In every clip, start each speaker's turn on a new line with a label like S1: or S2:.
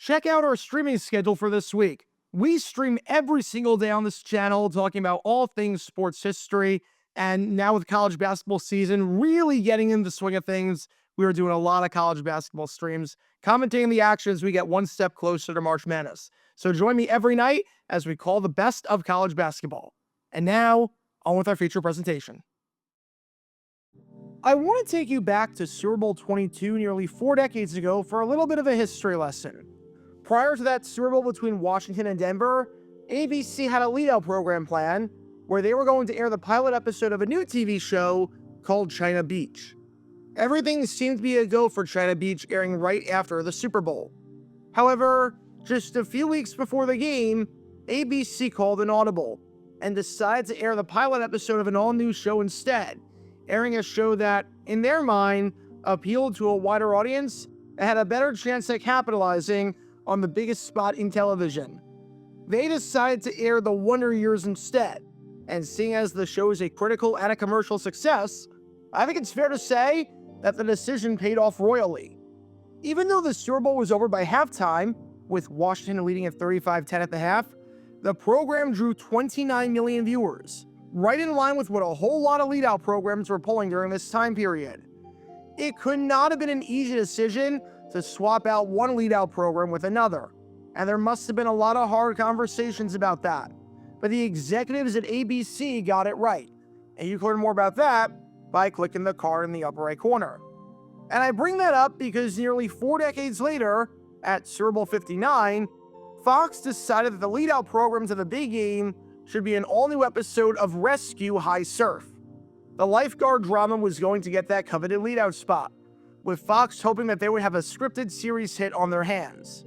S1: Check out our streaming schedule for this week. We stream every single day on this channel, talking about all things sports history. And now with college basketball season really getting in the swing of things, we are doing a lot of college basketball streams, commentating the action as we get one step closer to March Madness. So join me every night as we call the best of college basketball. And now, on with our feature presentation. I want to take you back to Super Bowl 22 nearly 4 decades ago for a little bit of a history lesson. Prior to that Super Bowl between Washington and Denver, ABC had a lead-out program plan where they were going to air the pilot episode of a new TV show called China Beach. Everything seemed to be a go for China Beach airing right after the Super Bowl. However, just a few weeks before the game, ABC called an audible and decided to air the pilot episode of an all-new show instead, airing a show that, in their mind, appealed to a wider audience and had a better chance at capitalizing on the biggest spot in television. They decided to air The Wonder Years instead, and seeing as the show is a critical and a commercial success, I think it's fair to say that the decision paid off royally. Even though the Super Bowl was over by halftime, with Washington leading at 35-10 at the half, the program drew 29 million viewers, right in line with what a whole lot of lead-out programs were pulling during this time period. It could not have been an easy decision to swap out one lead-out program with another, and there must have been a lot of hard conversations about that. But the executives at ABC got it right, and you can learn more about that by clicking the card in the upper right corner. And I bring that up because nearly 4 decades later, at Super Bowl 59, Fox decided that the lead-out programs of the big game should be an all-new episode of Rescue High Surf. The lifeguard drama was going to get that coveted lead-out spot, with Fox hoping that they would have a scripted series hit on their hands.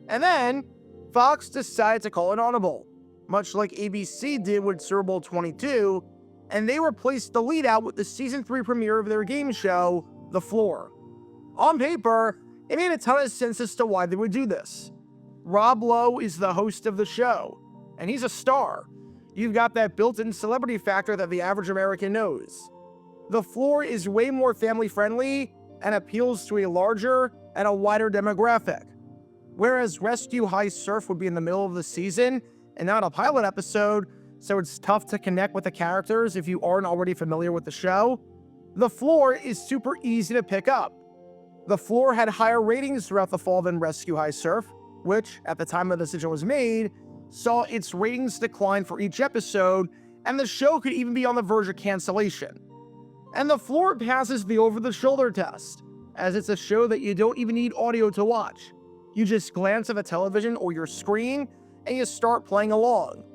S1: And then, Fox decided to call an audible, much like ABC did with Super Bowl 22, and they replaced the lead-out with the Season 3 premiere of their game show, The Floor. On paper, it made a ton of sense as to why they would do this. Rob Lowe is the host of the show, and he's a star. You've got that built-in celebrity factor that the average American knows. The Floor is way more family-friendly and appeals to a larger and a wider demographic. Whereas Rescue High Surf would be in the middle of the season and not a pilot episode, so it's tough to connect with the characters if you aren't already familiar with the show, The Floor is super easy to pick up. The Floor had higher ratings throughout the fall than Rescue High Surf, which, at the time the decision was made, saw its ratings decline for each episode, and the show could even be on the verge of cancellation. And The Floor passes the over-the-shoulder test, as it's a show that you don't even need audio to watch. You just glance at the television or your screen, and you start playing along.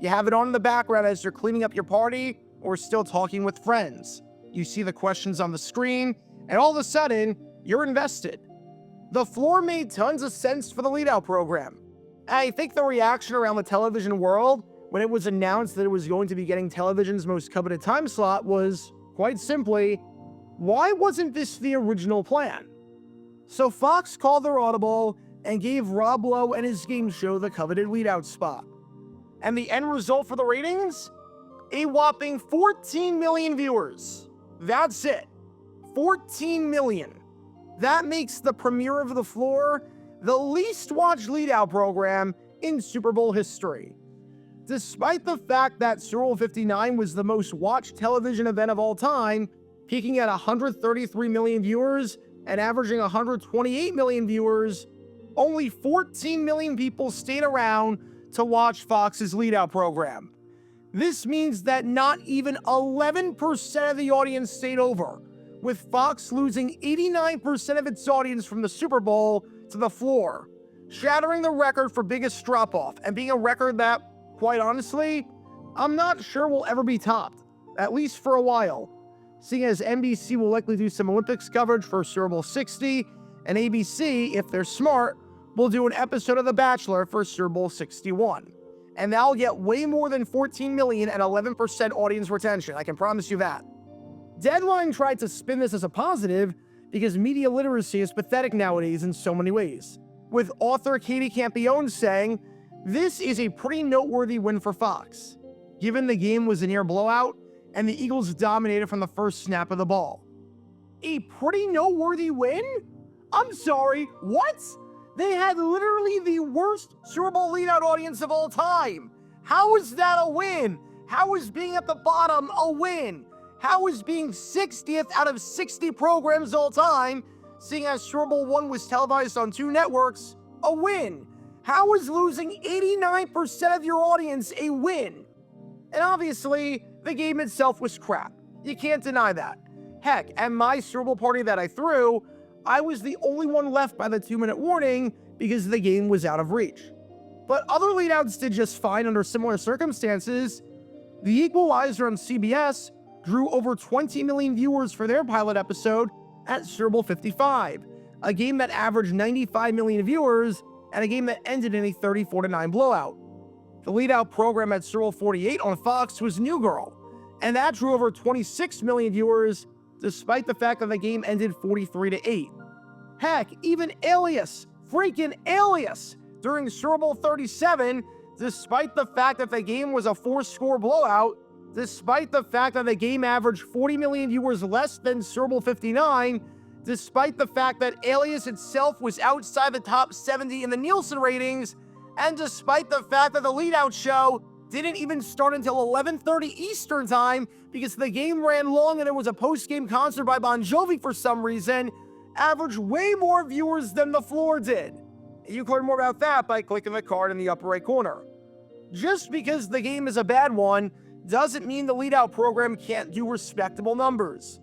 S1: You have it on in the background as you're cleaning up your party or still talking with friends. You see the questions on the screen, and all of a sudden, you're invested. The Floor made tons of sense for the lead-out program. And I think the reaction around the television world when it was announced that it was going to be getting television's most coveted time slot was, quite simply, why wasn't this the original plan? So Fox called their audible and gave Rob Lowe and his game show the coveted lead-out spot. And the end result for the ratings? A whopping 14 million viewers. That's it. 14 million. That makes the premiere of The Floor the least watched lead-out program in Super Bowl history. Despite the fact that Super Bowl 59 was the most watched television event of all time, peaking at 133 million viewers and averaging 128 million viewers, only 14 million people stayed around to watch Fox's lead-out program. This means that not even 11% of the audience stayed over, with Fox losing 89% of its audience from the Super Bowl to The Floor, shattering the record for biggest drop-off and being a record that, quite honestly, I'm not sure will ever be topped, at least for a while, seeing as NBC will likely do some Olympics coverage for Super Bowl 60, and ABC, if they're smart, will do an episode of The Bachelor for Super Bowl 61. And that'll get way more than 14 million and 11% audience retention, I can promise you that. Deadline tried to spin this as a positive because media literacy is pathetic nowadays in so many ways, with author Katie Campione saying, "This is a pretty noteworthy win for Fox, given the game was a near blowout and the Eagles dominated from the first snap of the ball." A pretty noteworthy win? I'm sorry, what? They had literally the worst Super Bowl leadout audience of all time. How is that a win? How is being at the bottom a win? How is being 60th out of 60 programs all time, seeing as Super Bowl I was televised on 2 networks, a win? How is losing 89% of your audience a win? And obviously, the game itself was crap. You can't deny that. Heck, at my Super Bowl party that I threw, I was the only one left by the 2-minute warning because the game was out of reach. But other leadouts did just fine under similar circumstances. The Equalizer on CBS drew over 20 million viewers for their pilot episode at Super Bowl 55, a game that averaged 95 million viewers and a game that ended in a 34-9 blowout. The leadout program at Super Bowl 48 on Fox was New Girl, and that drew over 26 million viewers despite the fact that the game ended 43-8. Heck, even Alias, freaking Alias, during Super Bowl 37, despite the fact that the game was a 4-score blowout, despite the fact that the game averaged 40 million viewers less than Super Bowl 59, despite the fact that Alias itself was outside the top 70 in the Nielsen ratings, and despite the fact that the leadout show didn't even start until 11:30 Eastern time because the game ran long and there was a post-game concert by Bon Jovi for some reason, averaged way more viewers than the floor did. You can learn more about that by clicking the card in the upper right corner. Just because the game is a bad one doesn't mean the leadout program can't do respectable numbers.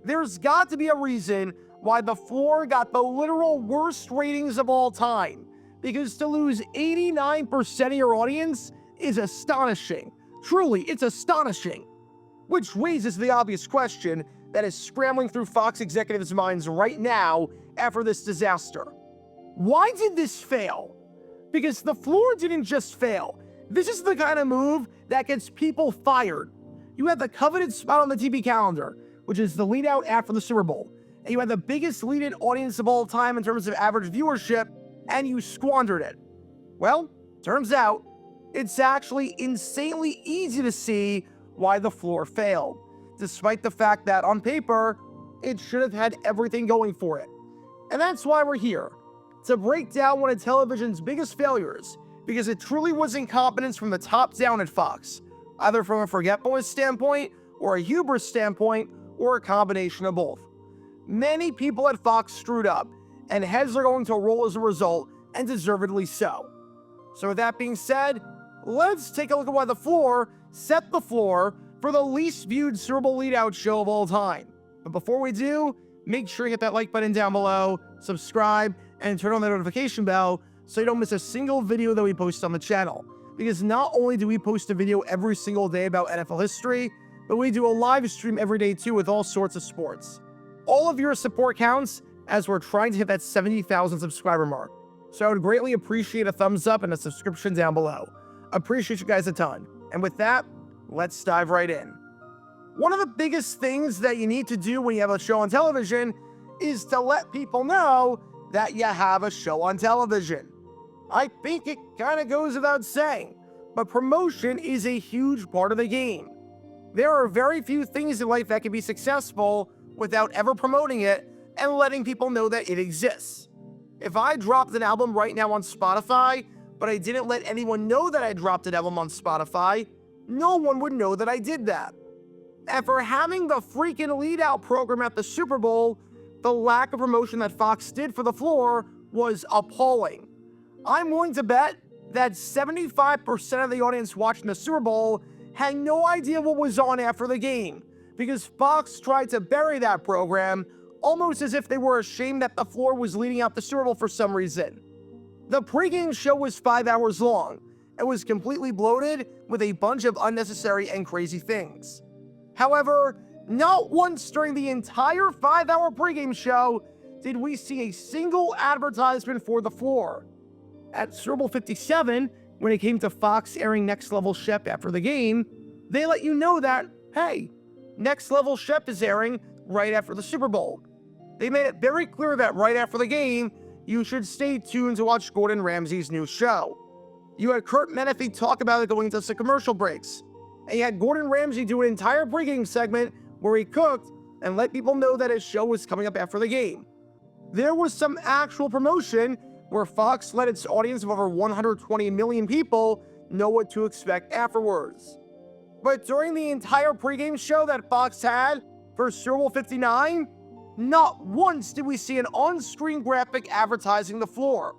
S1: There's got to be a reason why the floor got the literal worst ratings of all time, because to lose 89% of your audience is astonishing. Truly, it's astonishing. Which raises the obvious question that is scrambling through Fox executives' minds right now after this disaster. Why did this fail? Because the floor didn't just fail. This is the kind of move that gets people fired. You had the coveted spot on the TV calendar, which is the lead out after the Super Bowl, and you had the biggest lead-in audience of all time in terms of average viewership, and you squandered it. Well, turns out, it's actually insanely easy to see why the floor failed, despite the fact that on paper, it should have had everything going for it. And that's why we're here, to break down one of television's biggest failures, because it truly was incompetence from the top down at Fox, either from a forgetfulness standpoint, or a hubris standpoint, or a combination of both. Many people at Fox screwed up, and heads are going to roll as a result, and deservedly so. So with that being said, let's take a look at why the floor set the floor for the least viewed Super Bowl leadout show of all time. But before we do, make sure you hit that like button down below, subscribe, and turn on the notification bell so you don't miss a single video that we post on the channel. Because not only do we post a video every single day about NFL history, but we do a live stream every day too with all sorts of sports. All of your support counts as we're trying to hit that 70,000 subscriber mark. So I would greatly appreciate a thumbs up and a subscription down below. Appreciate you guys a ton. And with that, let's dive right in. One of the biggest things that you need to do when you have a show on television is to let people know that you have a show on television. I think it kind of goes without saying, but promotion is a huge part of the game. There are very few things in life that can be successful without ever promoting it and letting people know that it exists. If I dropped an album right now on Spotify, but I didn't let anyone know that I dropped an album on Spotify, no one would know that I did that. And for having the freaking lead-out program at the Super Bowl, the lack of promotion that Fox did for the floor was appalling. I'm willing to bet that 75% of the audience watching the Super Bowl had no idea what was on after the game, because Fox tried to bury that program almost as if they were ashamed that the floor was leading out the Super Bowl for some reason. The pregame show was 5 hours long and was completely bloated with a bunch of unnecessary and crazy things. However, not once during the entire 5-hour pregame show did we see a single advertisement for the floor. At Super Bowl 57, when it came to Fox airing Next Level Shep after the game, they let you know that, hey, Next Level Shep is airing right after the Super Bowl. They made it very clear that right after the game, you should stay tuned to watch Gordon Ramsay's new show. You had Kurt Menefee talk about it going into some commercial breaks, and you had Gordon Ramsay do an entire pregame segment where he cooked and let people know that his show was coming up after the game. There was some actual promotion where Fox let its audience of over 120 million people know what to expect afterwards. But during the entire pregame show that Fox had for Super Bowl 59, not once did we see an on-screen graphic advertising the floor.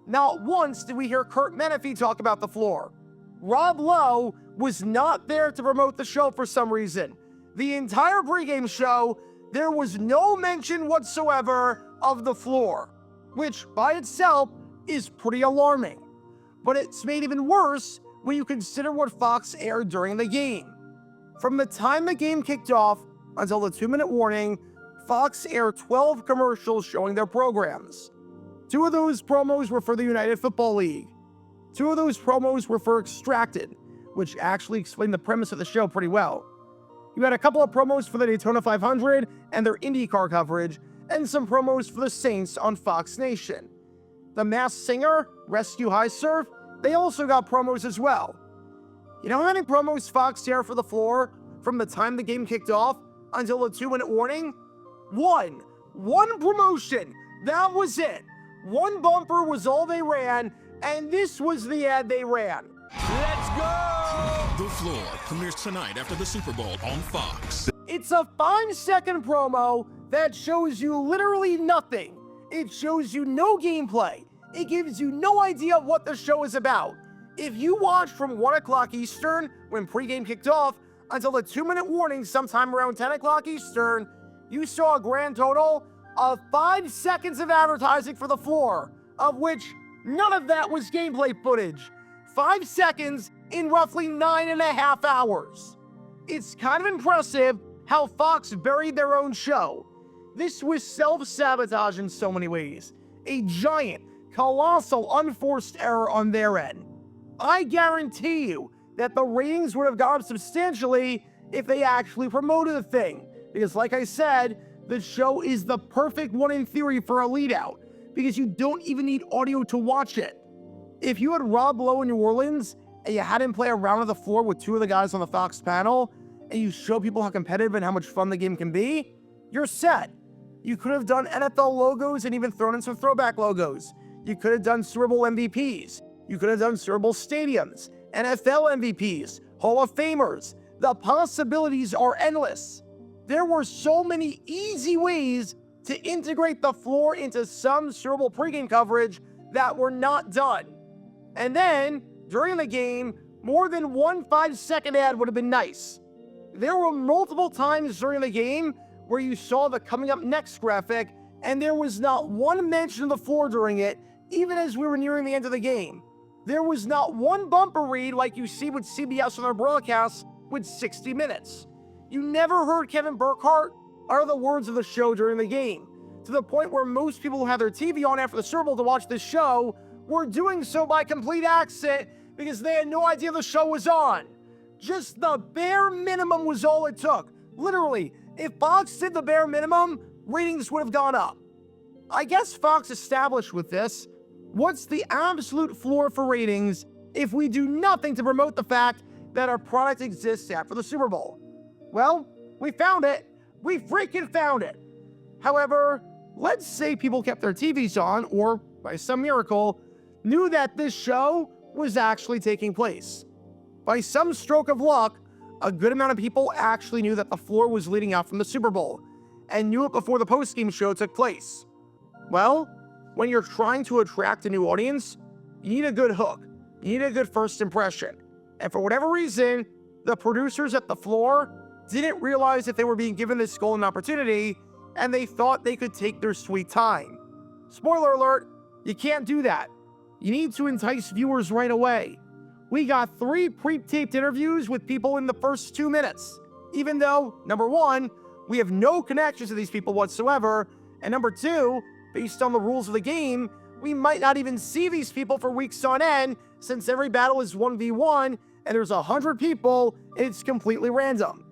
S1: Not once did we hear Kurt Menefee talk about the floor. Rob Lowe was not there to promote the show for some reason. The entire pregame show, there was no mention whatsoever of the floor, which by itself is pretty alarming. But it's made even worse when you consider what Fox aired during the game. From the time the game kicked off until the 2-minute warning, Fox aired 12 commercials showing their programs. 2 of those promos were for the United Football League. 2 of those promos were for Extracted, which actually explained the premise of the show pretty well. You had a couple of promos for the Daytona 500 and their IndyCar coverage, and some promos for the Saints on Fox Nation. The Masked Singer, Rescue High Surf, they also got promos as well. You know how many promos Fox aired for the floor from the time the game kicked off until the 2-minute warning? One promotion. That was it. One bumper was all they ran, and this was the ad they ran.
S2: Let's go! The Floor premieres tonight after the Super Bowl on Fox.
S1: It's a 5-second promo that shows you literally nothing. It shows you no gameplay. It gives you no idea what the show is about. If you watched from 1 o'clock Eastern, when pregame kicked off, until the 2-minute warning sometime around 10 o'clock Eastern, you saw a grand total of 5 seconds of advertising for the floor, of which none of that was gameplay footage. 5 seconds in roughly 9.5 hours. It's kind of impressive how Fox buried their own show. This was self-sabotage in so many ways. A giant, colossal, unforced error on their end. I guarantee you that the ratings would have gone up substantially if they actually promoted the thing. Because like I said, the show is the perfect one in theory for a lead out, because you don't even need audio to watch it. If you had Rob Lowe in New Orleans and you had him play a round of the floor with 2 of the guys on the Fox panel, and you show people how competitive and how much fun the game can be, you're set. You could have done NFL logos and even thrown in some throwback logos. You could have done Super Bowl MVPs. You could have done Super Bowl stadiums, NFL MVPs, Hall of Famers. The possibilities are endless. There were so many easy ways to integrate the floor into some Super Bowl pregame coverage that were not done. And then, during the game, more than one 5-second ad would have been nice. There were multiple times during the game where you saw the coming up next graphic, and there was not one mention of the floor during it, even as we were nearing the end of the game. There was not one bumper read like you see with CBS on their broadcasts with 60 Minutes. You never heard Kevin Burkhardt utter the words of the show during the game, to the point where most people who had their TV on after the Super Bowl to watch this show were doing so by complete accident because they had no idea the show was on. Just the bare minimum was all it took. Literally, if Fox did the bare minimum, ratings would have gone up. I guess Fox established with this, what's the absolute floor for ratings if we do nothing to promote the fact that our product exists after the Super Bowl? Well, we found it. We freaking found it. However, let's say people kept their TVs on, or by some miracle, knew that this show was actually taking place. By some stroke of luck, a good amount of people actually knew that the floor was leading out from the Super Bowl, and knew it before the postgame show took place. Well, when you're trying to attract a new audience, you need a good hook. You need a good first impression. And for whatever reason, the producers at the floor didn't realize that they were being given this golden opportunity, and they thought they could take their sweet time. Spoiler alert, you can't do that. You need to entice viewers right away. We got 3 pre-taped interviews with people in the first 2 minutes, even though, number 1, we have no connection to these people whatsoever, and number 2, based on the rules of the game, we might not even see these people for weeks on end, since every battle is 1v1, and there's 100 people, and it's completely random.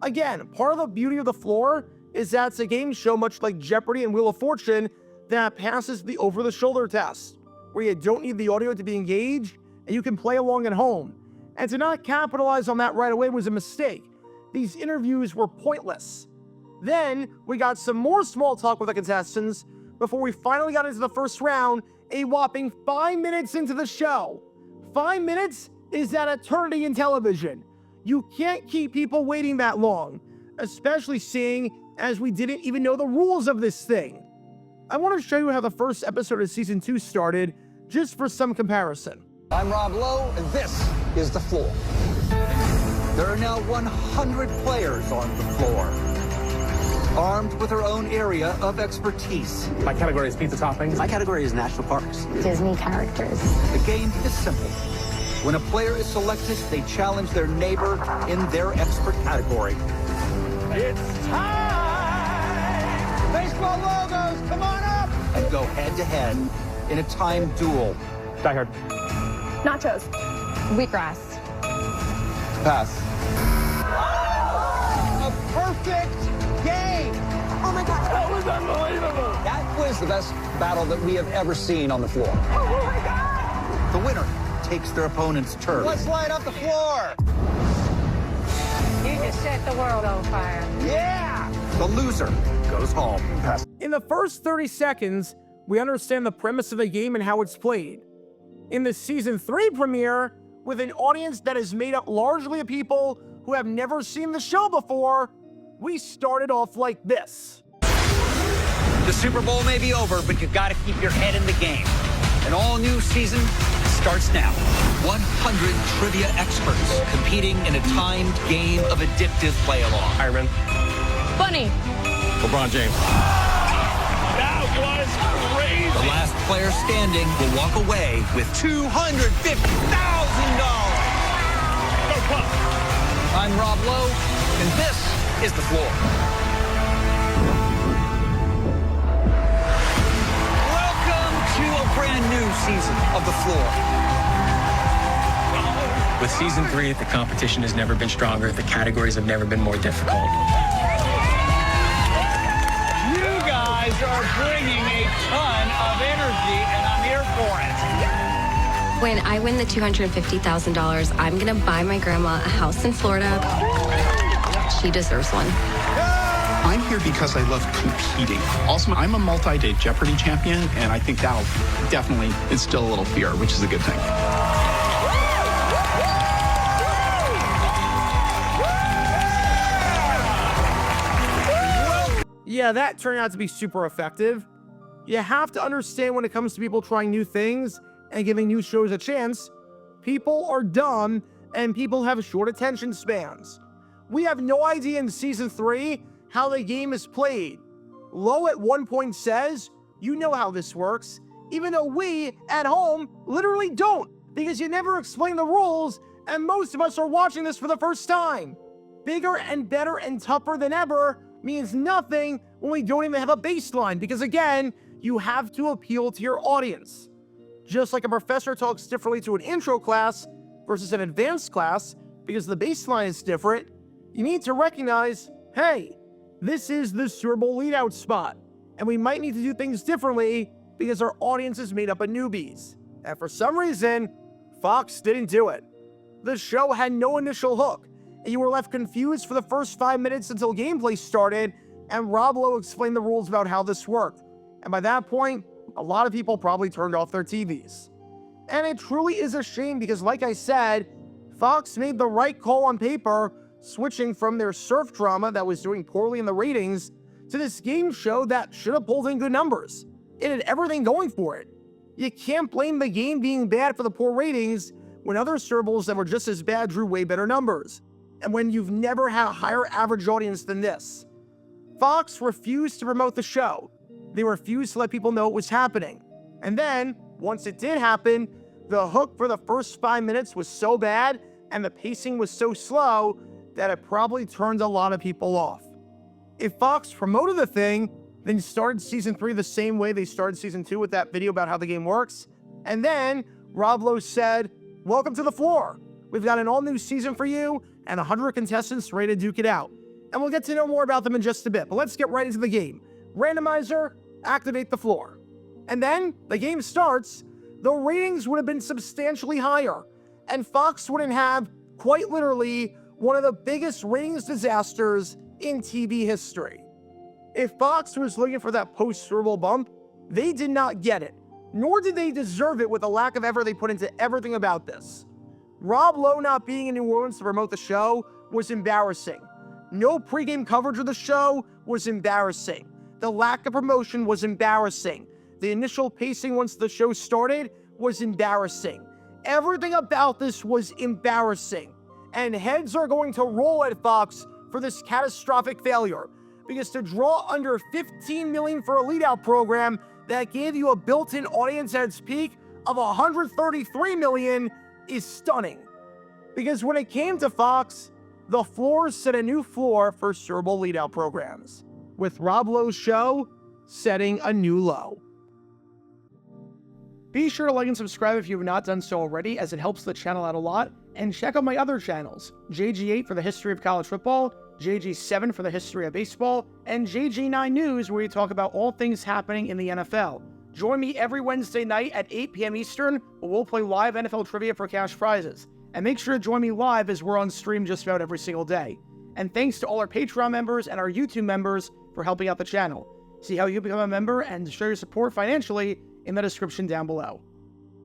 S1: Again, part of the beauty of the floor is that it's a game show much like Jeopardy and Wheel of Fortune that passes the over-the-shoulder test, where you don't need the audio to be engaged, and you can play along at home. And to not capitalize on that right away was a mistake. These interviews were pointless. Then, we got some more small talk with the contestants before we finally got into the first round a whopping 5 minutes into the show. 5 minutes is an eternity in television. You can't keep people waiting that long, especially seeing as we didn't even know the rules of this thing. I want to show you how the first episode of Season 2 started, just for some comparison.
S3: I'm Rob Lowe, and this is The Floor. There are now 100 players on the floor, armed with their own area of expertise.
S4: My category is pizza toppings.
S3: My category is national parks.
S5: Disney characters.
S3: The game is simple. When a player is selected, they challenge their neighbor in their expert category. It's time! Baseball logos, come on up! And go head-to-head in a timed duel.
S4: Die Hard.
S5: Nachos. Wheatgrass.
S3: Pass. A perfect game!
S5: Oh my God.
S3: That was unbelievable! That was the best battle that we have ever seen on the floor.
S5: Oh my God!
S3: The winner takes their opponent's turn. Let's light up the floor!
S5: You just set the world on fire.
S3: Yeah! The loser goes home. Pass.
S1: In the first 30 seconds, we understand the premise of the game and how it's played. In the Season 3 premiere, with an audience that is made up largely of people who have never seen the show before, we started off like this.
S3: The Super Bowl may be over, but you've got to keep your head in the game. An all-new season starts now. 100 trivia experts competing in a timed game of addictive play-along.
S4: Iron Man.
S5: Bunny.
S2: LeBron James.
S4: That was crazy.
S3: The last player standing will walk away with $250,000. I'm Rob Lowe, and this is The Floor. Welcome to a brand new season of The Floor.
S6: With Season 3, the competition has never been stronger. The categories have never been more difficult.
S3: You guys are bringing a ton of energy, and I'm here for it.
S7: When I win the $250,000, I'm gonna buy my grandma a house in Florida. She deserves one.
S8: I'm here because I love competing. Also, I'm a multi-day Jeopardy champion, and I think that'll definitely instill a little fear, which is a good thing.
S1: Yeah, that turned out to be super effective. You have to understand when it comes to people trying new things and giving new shows a chance, people are dumb and people have short attention spans. We have no idea in Season 3 how the game is played. Lowe at one point says, you know how this works, even though we, at home, literally don't, because you never explain the rules, and most of us are watching this for the first time. Bigger and better and tougher than ever means nothing when we don't even have a baseline, because again, you have to appeal to your audience. Just like a professor talks differently to an intro class versus an advanced class, because the baseline is different, you need to recognize, hey, this is the Super Bowl lead-out spot, and we might need to do things differently because our audience is made up of newbies. And for some reason, Fox didn't do it. The show had no initial hook, and you were left confused for the first 5 minutes until gameplay started, and Rob Lowe explained the rules about how this worked. And by that point, a lot of people probably turned off their TVs. And it truly is a shame because, like I said, Fox made the right call on paper, switching from their surf drama that was doing poorly in the ratings to this game show that should have pulled in good numbers. It had everything going for it. You can't blame the game being bad for the poor ratings when other Super Bowls that were just as bad drew way better numbers, and when you've never had a higher average audience than this. Fox refused to promote the show. They refused to let people know it was happening. And then, once it did happen, the hook for the first 5 minutes was so bad and the pacing was so slow that it probably turned a lot of people off. If Fox promoted the thing, then started Season 3 the same way they started Season 2 with that video about how the game works, and then Rob Lowe said, welcome to The Floor. We've got an all-new season for you and 100 contestants ready to duke it out. And we'll get to know more about them in just a bit, but let's get right into the game. Randomizer, activate the floor. And then the game starts. The ratings would have been substantially higher, and Fox wouldn't have, quite literally, one of the biggest ratings disasters in TV history. If Fox was looking for that post-Super Bowl bump, they did not get it. nor did they deserve it with the lack of effort they put into everything about this. Rob Lowe not being in New Orleans to promote the show was embarrassing. No pregame coverage of the show was embarrassing. The lack of promotion was embarrassing. The initial pacing once the show started was embarrassing. Everything about this was embarrassing. And heads are going to roll at Fox for this catastrophic failure. Because to draw under $15 million for a lead-out program that gave you a built-in audience at its peak of $133 million is stunning. Because when it came to Fox, the floor set a new floor for Super Bowl lead-out programs, with Rob Lowe's show setting a new low. Be sure to like and subscribe if you have not done so already, as it helps the channel out a lot, and check out my other channels, JG8 for the history of college football, JG7 for the history of baseball, and JG9 News, where we talk about all things happening in the NFL. Join me every Wednesday night at 8 p.m. Eastern, where we'll play live NFL trivia for cash prizes. And make sure to join me live, as we're on stream just about every single day. And thanks to all our Patreon members and our YouTube members for helping out the channel. See how you become a member and show your support financially in the description down below.